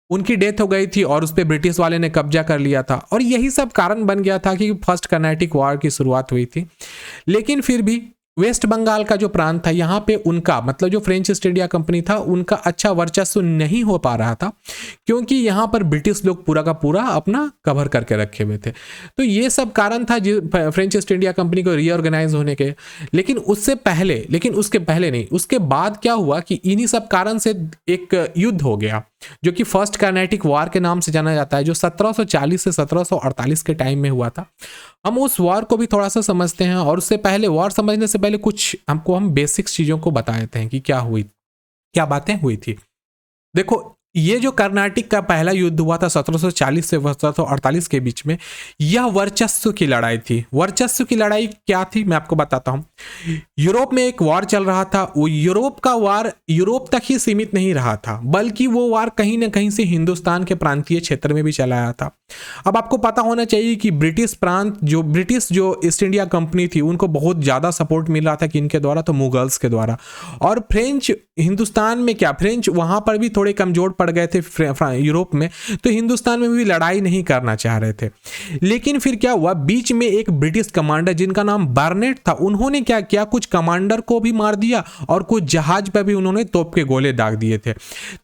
उनकी डेथ हो गई थी और उस पर ब्रिटिश वाले ने कब्जा कर लिया था, और यही सब कारण बन गया था कि फर्स्ट कर्नाटिक वॉर की शुरुआत हुई थी। लेकिन फिर भी वेस्ट बंगाल का जो प्रांत था, यहाँ पे उनका मतलब जो फ्रेंच ईस्ट इंडिया कंपनी था उनका अच्छा वर्चस्व नहीं हो पा रहा था, क्योंकि यहाँ पर ब्रिटिश लोग पूरा का पूरा अपना कवर करके रखे हुए थे। तो ये सब कारण था फ्रेंच ईस्ट इंडिया कंपनी को रीऑर्गेनाइज होने के। लेकिन उसके पहले नहीं, उसके बाद क्या हुआ कि इन्हीं सब कारण से एक युद्ध हो गया जो कि फर्स्ट कर्नाटिक वॉर के नाम से जाना जाता है, जो 1740 से 1748 के टाइम में हुआ था। हम उस वॉर को भी थोड़ा सा समझते हैं, और उससे पहले, वॉर समझने से पहले कुछ हम बेसिक्स चीज़ों को बता देते हैं कि क्या बातें हुई थी। देखो, ये जो कर्नाटिक का पहला युद्ध हुआ था 1740 से 1748 के बीच में, यह वर्चस्व की लड़ाई थी। वर्चस्व की लड़ाई क्या थी मैं आपको बताता हूं। यूरोप में एक वॉर चल रहा था, वो यूरोप का वॉर यूरोप तक ही सीमित नहीं रहा था, बल्कि वो वॉर कहीं ना कहीं से हिंदुस्तान के प्रांतीय क्षेत्र में भी चला आया था। अब आपको पता होना चाहिए कि ब्रिटिश जो ईस्ट इंडिया कंपनी थी उनको बहुत ज़्यादा सपोर्ट मिल रहा था, किनके द्वारा, तो मुगल्स के द्वारा। और फ्रेंच हिंदुस्तान में फ्रेंच वहाँ पर भी थोड़े कमज़ोर पड़ गए थे यूरोप में, तो हिंदुस्तान में भी लड़ाई नहीं करना चाह रहे थे। लेकिन फिर क्या हुआ, बीच में एक ब्रिटिश कमांडर जिनका नाम बर्नेट था, उन्होंने क्या किया, कुछ कमांडर को भी मार दिया और कुछ जहाज पर भी उन्होंने तोप के गोले दाग दिए थे।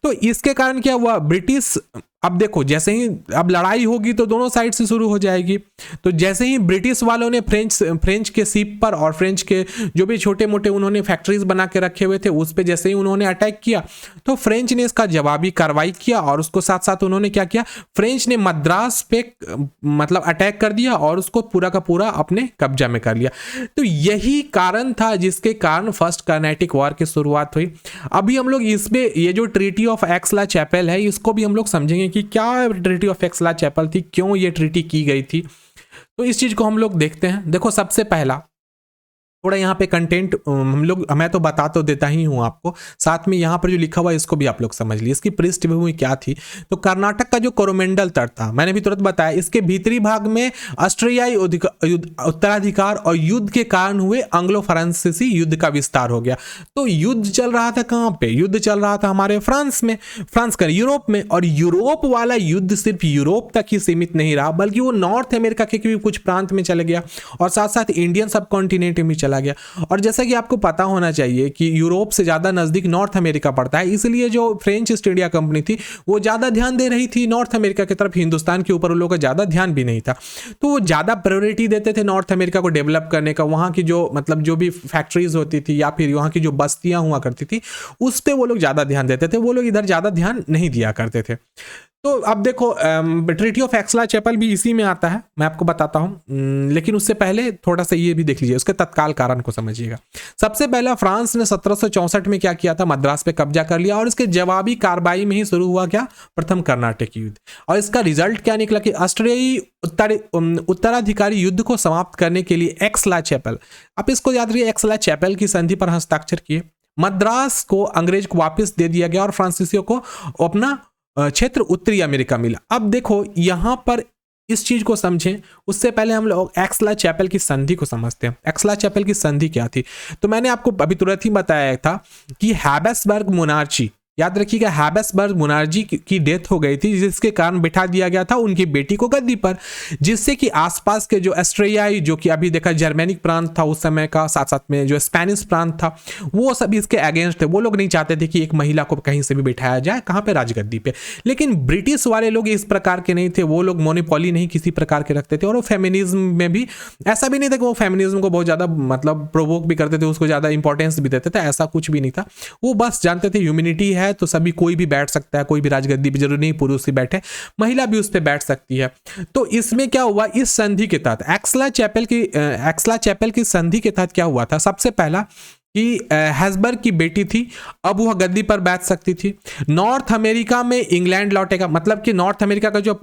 तो इसके कारण क्या हुआ, ब्रिटिश, अब देखो जैसे ही अब लड़ाई होगी तो दोनों साइड से शुरू हो जाएगी। तो जैसे ही ब्रिटिश वालों ने फ्रेंच के शिप पर और फ्रेंच के जो भी छोटे मोटे उन्होंने फैक्ट्रीज बना के रखे हुए थे उस पे जैसे ही उन्होंने अटैक किया, तो फ्रेंच ने इसका जवाबी कार्रवाई किया, और उसको साथ साथ उन्होंने क्या किया, फ्रेंच ने मद्रास पे मतलब अटैक कर दिया और उसको पूरा का पूरा अपने कब्जा में कर लिया। तो यही कारण था जिसके कारण फर्स्ट कर्नाटिक वॉर की शुरुआत हुई। अभी हम लोग इसमें ये जो ट्रीटी ऑफ एक्स-ला-चैपेल है इसको भी हम लोग समझेंगे कि क्या ट्रीटी ऑफ एक्स-ला-चैपेल थी, क्यों ये ट्रीटी की गई थी। तो इस चीज को हम लोग देखते हैं। देखो, सबसे पहला थोड़ा यहाँ पे कंटेंट मैं तो बता तो देता ही हूँ आपको, साथ में यहाँ पर जो लिखा हुआ है इसको भी आप लोग समझ लीजिए। इसकी पृष्ठभूमि क्या थी, तो कर्नाटक का जो कोरोमेंडल तट था, मैंने भी तुरंत बताया, इसके भीतरी भाग में ऑस्ट्रियाई उत्तराधिकार और युद्ध के कारण हुए एंग्लो फ्रांसीसी युद्ध का विस्तार हो गया। तो युद्ध चल रहा था कहाँ पे, युद्ध चल रहा था हमारे फ्रांस में, यूरोप में। और यूरोप वाला युद्ध सिर्फ यूरोप तक ही सीमित नहीं रहा, बल्कि वो नॉर्थ अमेरिका के भी कुछ प्रांत में चला गया, और साथ साथ इंडियन सब कॉन्टिनेंट में चला गया। और जैसा कि आपको पता होना चाहिए कि यूरोप से ज्यादा नजदीक नॉर्थ अमेरिका पड़ता है, इसलिए जो फ्रेंच ईस्ट इंडिया कंपनी थी वो ज्यादा ध्यान दे रही थी नॉर्थ अमेरिका की तरफ, हिंदुस्तान के ऊपर उन लोगों का ज्यादा ध्यान भी नहीं था। तो वो ज्यादा प्रायोरिटी देते थे नॉर्थ अमेरिका को डेवलप करने का, वहां की जो मतलब जो भी फैक्ट्रीज होती थी या फिर वहां की जो बस्तियां हुआ करती थी उस पर वो लोग ज्यादा ध्यान देते थे, वो लोग इधर ज्यादा ध्यान नहीं दिया करते थे। तो अब देखो, ट्रीटी ऑफ एक्स-ला-चैपेल भी इसी में आता है, मैं आपको बताता हूं। लेकिन उससे पहले थोड़ा सा ये भी देख लीजिए, उसके तत्काल कारण को समझिएगा। सबसे पहला फ्रांस ने 1764 में क्या किया था, मद्रास पे कब्जा कर लिया, और इसके जवाबी कार्रवाई में ही शुरू हुआ क्या, प्रथम कर्नाटक युद्ध। और इसका रिजल्ट क्या निकला कि ऑस्ट्रियाई उत्तराधिकारी युद्ध को समाप्त करने के लिए एक्स-ला-चैपेल, आप इसको याद रखिए, एक्स-ला-चैपेल की संधि पर हस्ताक्षर किए। मद्रास को अंग्रेज को वापस दे दिया गया और फ्रांसीसियों को अपना क्षेत्र उत्तरी अमेरिका मिला। अब देखो यहाँ पर इस चीज को समझें, उससे पहले हम लोग एक्स-ला-चैपेल की संधि को समझते हैं। एक्स-ला-चैपेल की संधि क्या थी, तो मैंने आपको अभी तुरंत ही बताया था कि हैबिसबर्ग मोनार्ची, याद रखिएगा, हैबिसबर्ग मोनार्ची की डेथ हो गई थी, जिसके कारण बिठा दिया गया था उनकी बेटी को गद्दी पर, जिससे कि आसपास के जो ऑस्ट्रियाई, जो कि अभी देखा जर्मेनिक प्रांत था उस समय का, साथ साथ में जो स्पेनिश प्रांत था, वो सब इसके अगेंस्ट थे। वो लोग नहीं चाहते थे कि एक महिला को कहीं से भी बिठाया जाए, कहाँ पे, राजगद्दी पे। लेकिन ब्रिटिश वाले लोग इस प्रकार के नहीं थे, वो लोग मोनोपोली नहीं किसी प्रकार के रखते थे। और वो फेमिनिज्म में भी ऐसा भी नहीं था कि वो फेमिनिज्म को बहुत ज़्यादा मतलब प्रोवोक भी करते थे, उसको ज़्यादा इंपॉर्टेंस भी देते थे, ऐसा कुछ भी नहीं था। वो बस जानते थे ह्यूमैनिटी है तो सभी, कोई भी बैठ सकता है, कोई भी राजगद्दी पे, जरूरी नहीं पुरुष ही बैठे, महिला भी उस पे बैठ सकती है। तो इसमें क्या हुआ, इस संधि के तहत एक्स-ला-चैपेल की संधि के तहत क्या हुआ था, सबसे पहला कि हैब्सबर्ग की बेटी थी, अब वह गद्दी पर बैठ सकती थी। नॉर्थ अमेरिका में इंग्लैंड लौटेगा, मतलब कि नॉर्थ अमेरिका का जो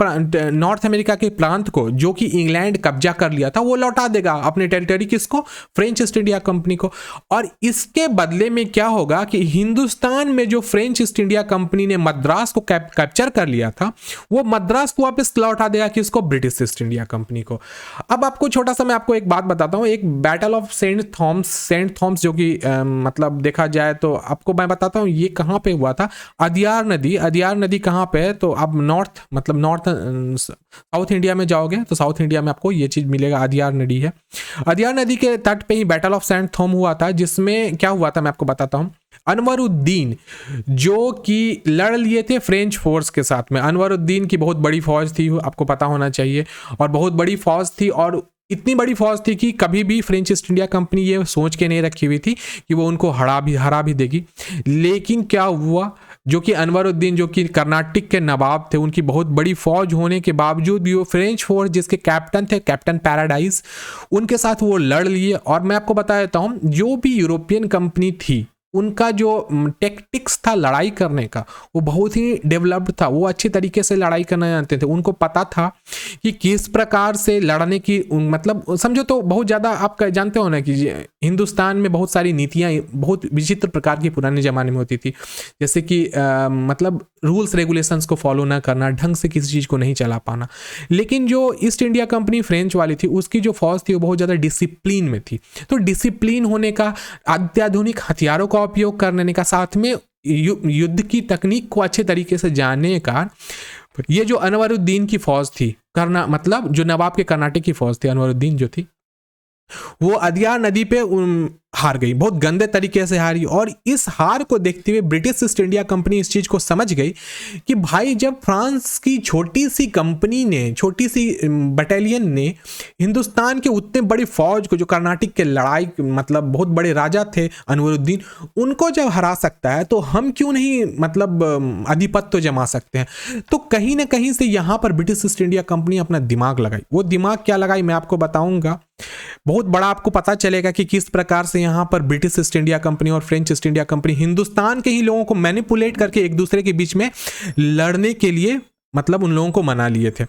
नॉर्थ अमेरिका के प्रांत को जो कि इंग्लैंड कब्जा कर लिया था वो लौटा देगा अपने टेरिटरी, किसको, फ्रेंच ईस्ट इंडिया कंपनी को। और इसके बदले में क्या होगा कि हिंदुस्तान में जो फ्रेंच ईस्ट इंडिया कंपनी ने मद्रास को कैप्चर कर लिया था, वो मद्रास को वापस लौटा देगा किसको, ब्रिटिश ईस्ट इंडिया कंपनी को। अब आपको छोटा सा मैं आपको एक बात बताता हूँ, एक बैटल ऑफ सेंट थॉमस जो कि मतलब देखा जाए तो आपको मैं बताता हूँ ये कहाँ पे हुआ था। अदयार नदी कहाँ पे है, तो आप नॉर्थ मतलब नॉर्थ साउथ इंडिया में जाओगे तो साउथ इंडिया में आपको ये चीज़ मिलेगा, अदयार नदी है। अदयार नदी के तट पे ही बैटल ऑफ सेंट थॉम हुआ था, जिसमें क्या हुआ था मैं आपको बताता हूँ। अनवरुद्दीन जो कि लड़ लिए थे फ्रेंच फोर्स के साथ में, अनवरुद्दीन की बहुत बड़ी फौज थी, आपको पता होना चाहिए, और बहुत बड़ी फौज थी, और इतनी बड़ी फौज थी कि कभी भी फ्रेंच ईस्ट इंडिया कंपनी ये सोच के नहीं रखी हुई थी कि वो उनको हरा भी देगी। लेकिन क्या हुआ, जो कि अनवरुद्दीन जो कि कर्नाटक के नवाब थे, उनकी बहुत बड़ी फौज होने के बावजूद भी वो फ्रेंच फोर्स जिसके कैप्टन थे कैप्टन पैराडाइज, उनके साथ वो लड़ लिए। और मैं आपको बता देता हूँ जो भी यूरोपियन कंपनी थी उनका जो टेक्टिक्स था लड़ाई करने का वो बहुत ही डेवलप्ड था, वो अच्छे तरीके से लड़ाई करना जानते थे। उनको पता था कि किस प्रकार से लड़ने की, मतलब समझो तो बहुत ज़्यादा आप जानते हो ना कि हिंदुस्तान में बहुत सारी नीतियाँ बहुत विचित्र प्रकार की पुराने ज़माने में होती थी, जैसे कि मतलब रूल्स रेगुलेशंस को फॉलो ना करना, ढंग से किसी चीज़ को नहीं चला पाना। लेकिन जो ईस्ट इंडिया कंपनी फ्रेंच वाली थी उसकी जो फौज थी वो बहुत ज़्यादा डिसिप्लिन में थी। तो डिसिप्लिन होने का, अत्याधुनिक हथियारों का उपयोग करने का, साथ में युद्ध की तकनीक को अच्छे तरीके से जानने का, ये जो अनवरुद्दीन की फौज थी करना, मतलब जो नवाब के कर्नाटक की फौज थी अनवरुद्दीन जो थी, वो अदयार नदी पे हार गई, बहुत गंदे तरीके से हारी। और इस हार को देखते हुए ब्रिटिश ईस्ट इंडिया कंपनी इस चीज़ को समझ गई कि भाई जब फ्रांस की छोटी सी कंपनी ने, छोटी सी बटालियन ने हिंदुस्तान के उतने बड़ी फौज को, जो कर्नाटक के लड़ाई मतलब बहुत बड़े राजा थे अनवरुद्दीन, उनको जब हरा सकता है तो हम क्यों नहीं मतलब आधिपत्य जमा सकते हैं। तो कहीं ना कहीं से यहाँ पर ब्रिटिश ईस्ट इंडिया कंपनी अपना दिमाग लगाई। वो दिमाग क्या लगाई मैं आपको बताऊंगा, बहुत बड़ा आपको पता चलेगा कि किस प्रकार से यहाँ पर ब्रिटिश ईस्ट इंडिया कंपनी और French east India company Hindustan के ही लोगों को मैनिपुलेट करके एक दूसरे के बीच में लड़ने के लिए मतलब उन लोगों को मना लिए थे।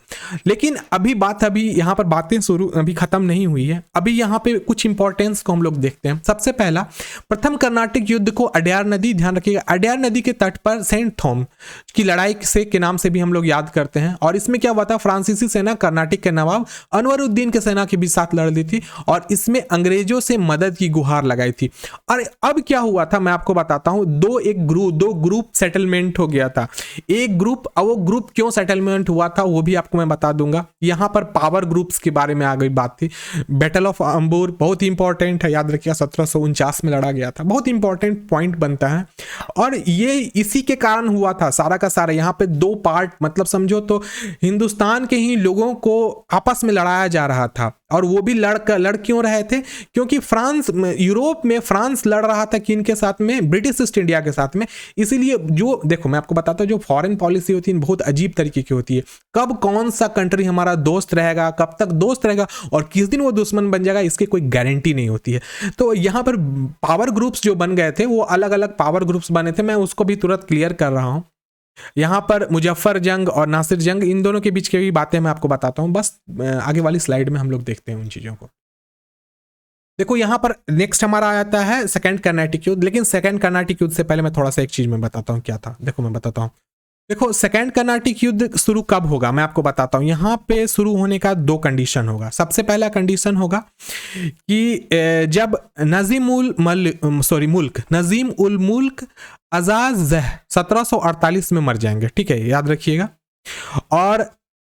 लेकिन अभी यहाँ पर बातें अभी खत्म नहीं हुई है। अभी यहाँ पे कुछ इंपॉर्टेंस को हम लोग देखते हैं। सबसे पहला, प्रथम कर्नाटक युद्ध को अडयार नदी, ध्यान रखिएगा, अडयार नदी के तट पर सेंट थॉम की लड़ाई से के नाम से भी हम लोग याद करते हैं। और इसमें क्या हुआ था, फ्रांसीसी सेना कर्नाटक के नवाब अनवरुद्दीन के सेना के बीच साथ लड़ दी थी और इसमें अंग्रेजों से मदद की गुहार लगाई थी। और अब क्या हुआ था मैं आपको बताता हूँ, दो ग्रुप सेटलमेंट हो गया था। एक ग्रुप, वो ग्रुप क्यों सेटलमेंट हुआ था वो भी आपको मैं बता दूंगा। यहां पर पावर ग्रुप्स के बारे में आ गई बात थी। बैटल ऑफ अंबूर बहुत इंपॉर्टेंट है, याद रखिएगा 1749 में लड़ा गया था, बहुत इंपॉर्टेंट पॉइंट बनता है। और ये इसी के कारण हुआ था सारा का सारा। यहाँ पे दो पार्ट, मतलब समझो तो हिंदुस्तान के ही लोगों को आपस में लड़ाया जा रहा था। और वो भी लड़ क्यों रहे थे, क्योंकि फ्रांस, यूरोप में फ्रांस लड़ रहा था किनके साथ में, ब्रिटिश ईस्ट इंडिया के साथ में। इसीलिए जो देखो मैं आपको बताता हूँ, जो फॉरेन पॉलिसी होती है बहुत अजीब तरीके की होती है। कब कौन सा कंट्री हमारा दोस्त रहेगा, कब तक दोस्त रहेगा और किस दिन वो दुश्मन बन जाएगा, इसकी कोई गारंटी नहीं होती है। तो यहाँ पर पावर ग्रुप्स जो बन गए थे वो अलग अलग पावर ग्रुप्स बने थे। मैं उसको भी तुरंत क्लियर कर रहा हूँ। यहाँ पर मुजफ्फर जंग और नासिर जंग, इन दोनों के बीच की भी बातें मैं आपको बताता हूँ। बस आगे वाली स्लाइड में हम लोग देखते हैं उन चीज़ों को। देखो यहाँ पर नेक्स्ट हमारा आता है सेकंड कर्नाटक युद्ध। लेकिन सेकंड कर्नाटक युद्ध से पहले मैं थोड़ा सा एक चीज़ में बताता हूँ क्या था। देखो मैं बताता हूँ, देखो सेकंड कर्नाटक युद्ध शुरू कब होगा मैं आपको बताता हूँ। यहाँ पे शुरू होने का दो कंडीशन होगा। सबसे पहला कंडीशन होगा कि जब नजीम उल मुल्क अजाज जह 1748 में मर जाएंगे, ठीक है, याद रखिएगा। और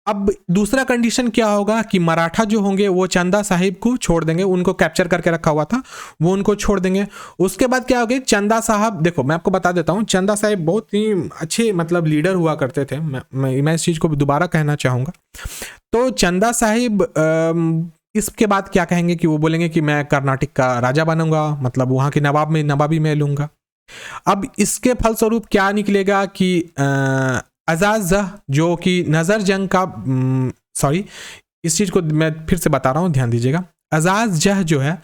अब दूसरा कंडीशन क्या होगा कि मराठा जो होंगे वो चंदा साहिब को छोड़ देंगे, उनको कैप्चर करके रखा हुआ था, वो उनको छोड़ देंगे। उसके बाद क्या होगा, चंदा साहब, देखो मैं आपको बता देता हूँ, चंदा साहिब बहुत ही अच्छे मतलब लीडर हुआ करते थे। मैं इस चीज़ को दोबारा कहना चाहूँगा। तो चंदा साहिब इसके बाद क्या कहेंगे कि वो बोलेंगे कि मैं कर्नाटक का राजा बनूंगा, मतलब वहाँ की नवाबी मैं लूँगा। अब इसके फलस्वरूप क्या निकलेगा कि अजाज जह जो कि नज़र जंग का, सॉरी इस चीज़ को मैं फिर से बता रहा हूँ, ध्यान दीजिएगा। अजाज जह जो है,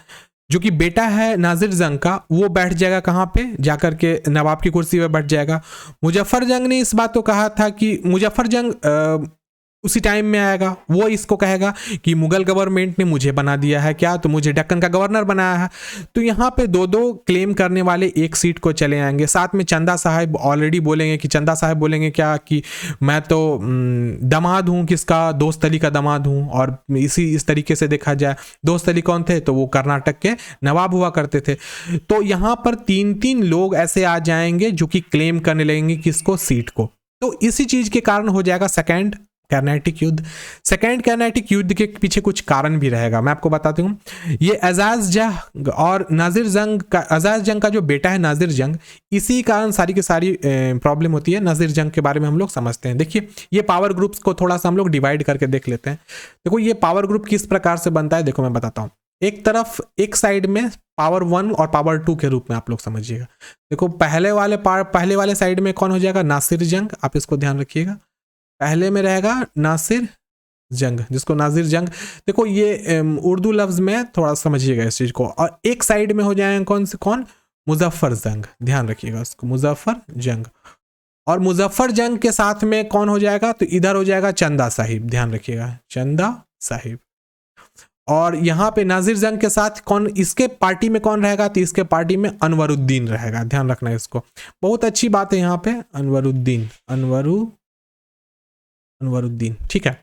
जो कि बेटा है नासिर जंग का, वो बैठ जाएगा कहाँ पे, जाकर के नवाब की कुर्सी पे बैठ जाएगा। मुजफ्फर जंग ने इस बात को कहा था कि मुजफ्फर जंग उसी टाइम में आएगा, वो इसको कहेगा कि मुगल गवर्नमेंट ने मुझे बना दिया है क्या, तो मुझे दक्कन का गवर्नर बनाया है। तो यहाँ पे दो दो क्लेम करने वाले एक सीट को चले आएंगे। साथ में चंदा साहब ऑलरेडी बोलेंगे कि चंदा साहब बोलेंगे क्या कि मैं तो दामाद हूँ किसका, दोस्त अली का दामाद हूँ। और इस तरीके से देखा जाए, दोस्त अली कौन थे, तो वो कर्नाटक के नवाब हुआ करते थे। तो यहाँ पर 3-3 लोग ऐसे आ जाएंगे जो कि क्लेम करने लगेंगे किसको, सीट को। तो इसी चीज के कारण हो जाएगा सेकेंड कर्नाटिक युद्ध। सेकेंड कर्नाटिक युद्ध के पीछे कुछ कारण भी रहेगा, मैं आपको बताती हूँ। ये एजाज जंग और नाजिर जंग का, एजाज जंग का जो बेटा है नाजिर जंग, इसी कारण सारी की सारी प्रॉब्लम होती है। नाजिर जंग के बारे में हम लोग समझते हैं। देखिए ये पावर ग्रुप्स को थोड़ा सा हम लोग डिवाइड करके देख लेते हैं। देखो ये पावर ग्रुप किस प्रकार से बनता है, देखो मैं बताता हूँ। एक तरफ एक साइड में पावर 1 और पावर 2 के रूप में आप लोग समझिएगा। देखो पहले वाले साइड में कौन हो जाएगा, नासिर जंग, आप इसको ध्यान रखिएगा। पहले में रहेगा नासिर जंग, जिसको नासिर जंग, देखो ये उर्दू लफ्ज में थोड़ा समझिएगा इस चीज को। और एक साइड में हो जाएगा कौन, मुजफ्फर जंग, ध्यान रखिएगा उसको, मुजफ्फर जंग। और मुजफ्फर जंग के साथ में कौन हो जाएगा, तो इधर हो जाएगा चंदा साहिब, ध्यान रखिएगा, चंदा साहिब। और यहाँ पे नाजिर जंग के साथ कौन, इसके पार्टी में कौन रहेगा, तो इसके पार्टी में अनवरुद्दीन रहेगा, ध्यान रखना है इसको। बहुत अच्छी बात है यहाँ पे, अनवरुद्दीन, अनवरुद्दीन, ठीक है।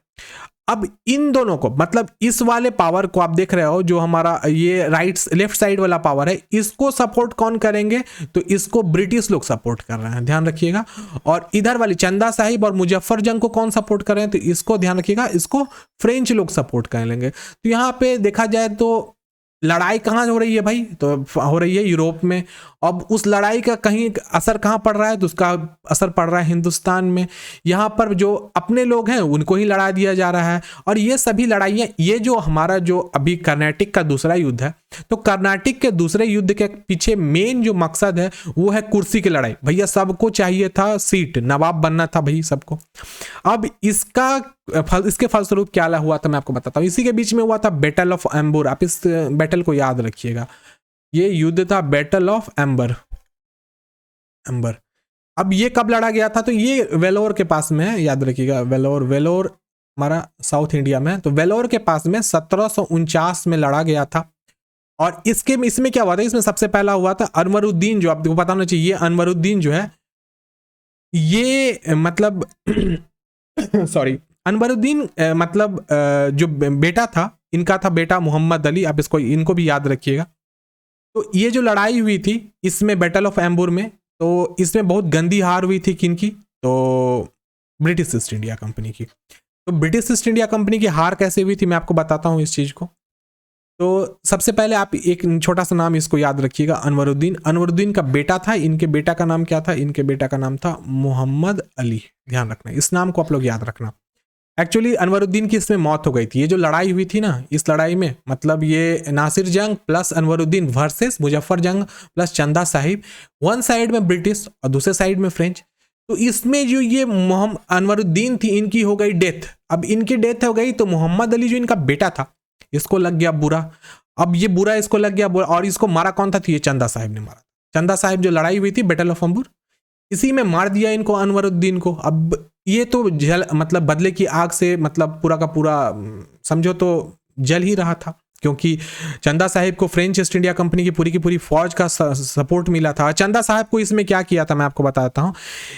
अब इन दोनों को, मतलब इस वाले पावर को आप देख रहे हो, जो हमारा ये लेफ्ट साइड वाला पावर है, इसको सपोर्ट कौन करेंगे, तो इसको ब्रिटिश लोग सपोर्ट कर रहे हैं, ध्यान रखिएगा। और इधर वाली चंदा साहिब और मुजफ्फर जंग को कौन सपोर्ट कर रहे हैं, तो इसको ध्यान रखिएगा, इसको फ्रेंच लोग सपोर्ट कर लेंगे। तो यहाँ पे देखा जाए तो लड़ाई कहाँ हो रही है भाई, तो हो रही है यूरोप में। अब उस लड़ाई का कहीं असर कहाँ पड़ रहा है, तो उसका असर पड़ रहा है हिंदुस्तान में। यहाँ पर जो अपने लोग हैं उनको ही लड़ा दिया जा रहा है। और ये सभी लड़ाइयाँ, ये जो हमारा जो अभी कर्नाटिक का दूसरा युद्ध है, तो कर्नाटिक के दूसरे युद्ध के पीछे मेन जो मकसद है वो है कुर्सी की लड़ाई। भैया सबको चाहिए था सीट, नवाब बनना था भाई सबको। अब इसके फलस्वरूप क्या हुआ था मैं आपको बताता हूँ। इसी के बीच में हुआ था बैटल ऑफ एम्बुर, आप इस बैटल को याद रखिएगा। ये युद्ध था बैटल ऑफ एम्बर। अब ये कब लड़ा गया था, तो ये वेलोर के पास में है, याद रखिएगा, वेलोर हमारा साउथ इंडिया में, तो वेलोर के पास में 1749 में लड़ा गया था। और इसमें क्या हुआ था, इसमें सबसे पहला हुआ था अनवरुद्दीन, जो आपको पता होना चाहिए, ये अनवरुद्दीन जो है, ये मतलब सॉरी, अनवरुद्दीन मतलब जो बेटा था, इनका था बेटा मोहम्मद अली, आप इनको भी याद रखिएगा। तो ये जो लड़ाई हुई थी इसमें बैटल ऑफ एम्बुर में, तो इसमें बहुत गंदी हार हुई थी किनकी, तो ब्रिटिश ईस्ट इंडिया कंपनी की। तो ब्रिटिश ईस्ट इंडिया कंपनी की हार कैसे हुई थी मैं आपको बताता हूँ इस चीज को। तो सबसे पहले आप एक छोटा सा नाम इसको याद रखिएगा, अनवरुद्दीन का बेटा था, इनके बेटा का नाम क्या था, इनके बेटा का नाम था मोहम्मद अली, ध्यान रखना, इस नाम को आप लोग याद रखना। एक्चुअली अनवरुद्दीन की इसमें मौत हो गई थी। ये जो लड़ाई हुई थी ना, इस लड़ाई में मतलब ये नासिर जंग प्लस अनवरुद्दीन वर्सेस मुजफ्फर जंग प्लस चंदा साहिब, वन साइड में ब्रिटिश और दूसरे साइड में फ्रेंच। तो इसमें जो ये अनवरुद्दीन थी, इनकी हो गई डेथ। अब इनकी डेथ हो गई तो मोहम्मद अली जो इनका बेटा था, इसको लग गया बुरा। अब ये बुरा इसको लग गया बुरा, और इसको मारा कौन था, तो ये चंदा साहिब ने मारा। चंदा साहिब जो लड़ाई हुई थी बैटल ऑफ एम्बुर, इसी में मार दिया इनको अनवरुद्दीन को। अब ये तो मतलब बदले की आग से मतलब पूरा का पूरा समझो तो जल ही रहा था, क्योंकि चंदा साहिब को फ्रेंच ईस्ट इंडिया कंपनी की पूरी फौज का सपोर्ट मिला था। चंदा साहब को इसमें क्या किया था मैं आपको बताता हूँ।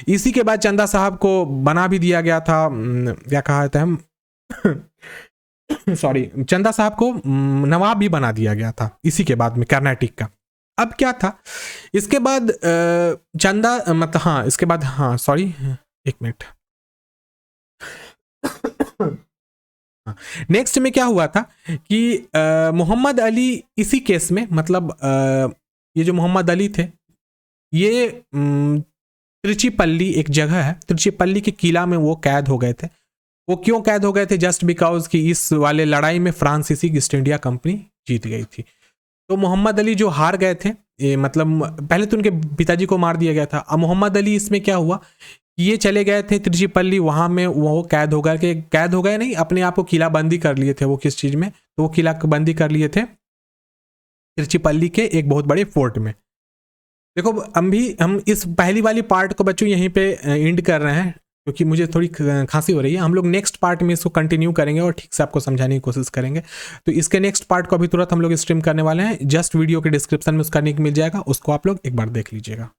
इसी के बाद चंदा साहब को बना भी दिया गया था, क्या कहा था हम सॉरी, चंदा साहब को नवाब भी बना दिया गया था इसी के बाद में कर्नाटिक का। अब क्या था इसके बाद चंदा मतलब हाँ, इसके बाद हाँ सॉरी एक मिनट, नेक्स्ट में क्या हुआ था कि मोहम्मद अली इसी केस में, मतलब ये जो मोहम्मद अली थे, ये त्रिचिपल्ली एक जगह है, त्रिचिपल्ली के किला में वो कैद हो गए थे। वो क्यों कैद हो गए थे, जस्ट बिकॉज कि इस वाले लड़ाई में फ्रांसीसी ईस्ट इंडिया कंपनी जीत गई थी। तो मोहम्मद अली जो हार गए थे, ये मतलब पहले तो उनके पिताजी को मार दिया गया था। अब मोहम्मद अली इसमें क्या हुआ, ये चले गए थे त्रिचिपल्ली, वहां में वो कैद हो गए नहीं, अपने आप को किला बंदी कर लिए थे। वो किस चीज में, तो वो किला बंदी कर लिए थे त्रिचिपल्ली के एक बहुत बड़े फोर्ट में। देखो अभी हम इस पहली वाली पार्ट को बच्चों यहीं पे एंड कर रहे हैं। क्योंकि मुझे थोड़ी खांसी हो रही है। हम लोग नेक्स्ट पार्ट में इसको कंटिन्यू करेंगे और ठीक से आपको समझाने की कोशिश करेंगे। तो इसके नेक्स्ट पार्ट को अभी तुरंत हम लोग स्ट्रीम करने वाले हैं, जस्ट वीडियो के डिस्क्रिप्शन में उसका लिंक मिल जाएगा, उसको आप लोग एक बार देख लीजिएगा।